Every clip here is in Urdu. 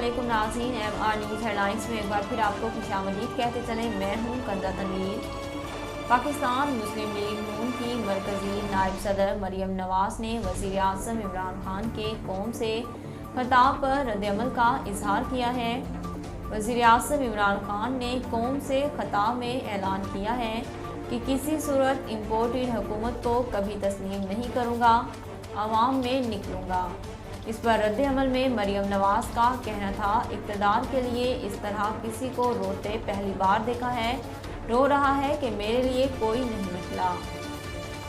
علیکم ناظرین، M R news headlines میں ایک بار پھر آپ کو خوشامدید کہتے چلیں۔ میں ہوں کنزہ تنویر۔ پاکستان مسلم لیگ نون کی مرکزی نائب صدر مریم نواز نے وزیر اعظم عمران خان کے قوم سے خطاب پر رد عمل کا اظہار کیا ہے۔ وزیر اعظم عمران خان نے قوم سے خطاب میں اعلان کیا ہے کہ کسی صورت امپورٹڈ حکومت کو کبھی تسلیم نہیں کروں گا، عوام میں نکلوں گا۔ اس پر رد عمل میں مریم نواز کا کہنا تھا، اقتدار کے لیے اس طرح کسی کو روتے پہلی بار دیکھا ہے، رو رہا ہے کہ میرے لیے کوئی نہیں نکلا۔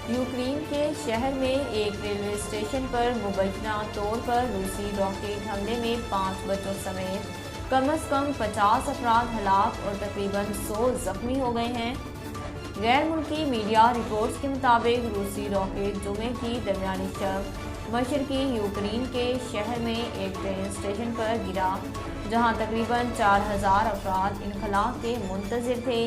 یوکرین کے شہر میں ایک ریلوے اسٹیشن پر مبینہ طور پر روسی راکٹ حملے میں 5 بچوں سمیت کم از کم 50 افراد ہلاک اور تقریباً 100 زخمی ہو گئے ہیں۔ غیر ملکی میڈیا رپورٹس کے مطابق روسی راکٹ جمعے کی درمیانی شب مشرقی یوکرین کے شہر میں ایک ٹرین اسٹیشن پر گرا، جہاں تقریباً 4000 افراد انخلا کے منتظر تھے۔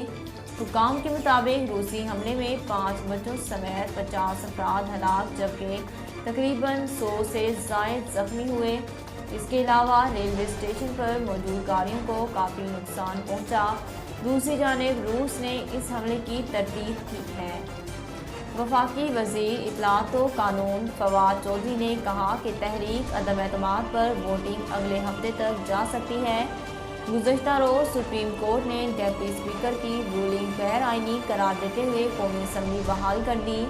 حکام کے مطابق روسی حملے میں 5 بچوں سمیت 50 افراد ہلاک جبکہ تقریباً 100 سے زائد زخمی ہوئے۔ اس کے علاوہ ریلوے اسٹیشن پر موجود گاڑیوں کو کافی نقصان پہنچا۔ دوسری جانب روس نے اس حملے کی تردید کی ہے۔ وفاقی وزیر اطلاعات و قانون فواد چودھری نے کہا کہ تحریک عدم اعتماد پر ووٹنگ اگلے ہفتے تک جا سکتی ہے۔ گزشتہ روز سپریم کورٹ نے ڈپٹی اسپیکر کی رولنگ غیر آئینی قرار دیتے ہوئے قومی اسمبلی بحال کر دی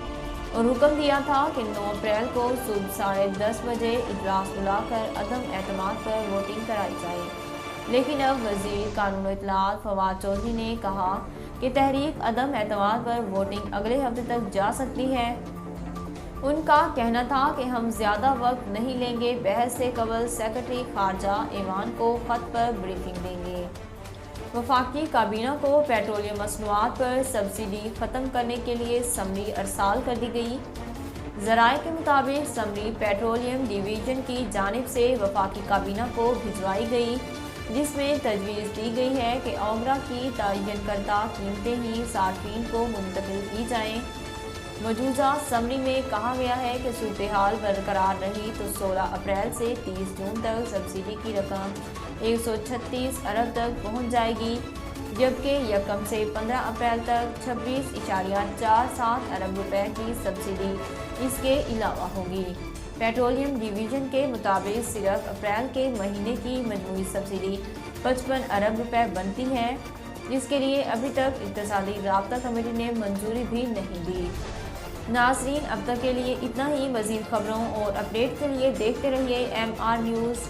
اور حکم دیا تھا کہ 9 اپریل کو صبح 10:30 بجے اجلاس بلا کر عدم اعتماد پر ووٹنگ کرائی جائے، لیکن اب وزیر قانون و اطلاعات فواد چودھری نے کہا کہ تحریک عدم اعتماد پر ووٹنگ اگلے ہفتے تک جا سکتی ہے۔ ان کا کہنا تھا کہ ہم زیادہ وقت نہیں لیں گے، بحث سے قبل سیکرٹری خارجہ ایوان کو خط پر بریفنگ دیں گے۔ وفاقی کابینہ کو پیٹرولیم مصنوعات پر سبسڈی ختم کرنے کے لیے سمری ارسال کر دی گئی۔ ذرائع کے مطابق سمری پیٹرولیم ڈویژن کی جانب سے وفاقی کابینہ کو بھجوائی گئی، جس میں تجویز دی گئی ہے کہ اوگرا کی تعین کردہ قیمتیں ہی صارفین کو منتقل کی جائیں۔ مجوزہ سمری میں کہا گیا ہے کہ صورتحال برقرار رہی تو 16 اپریل سے 30 جون تک سبسڈی کی رقم 136 ارب تک پہنچ جائے گی، جبکہ 1 سے 15 اپریل تک 26.47 ارب روپے کی سبسڈی اس کے علاوہ ہوگی۔ پیٹرولیم ڈویژن کے مطابق صرف اپریل کے مہینے کی مجموعی سبسڈی 55 ارب روپے بنتی ہے، جس کے لیے ابھی تک اقتصادی رابطہ کمیٹی نے منظوری بھی نہیں دی۔ ناظرین، اب تک کے لیے اتنا ہی۔ مزید خبروں اور اپڈیٹ کے لیے دیکھتے رہیے ایم آر نیوز۔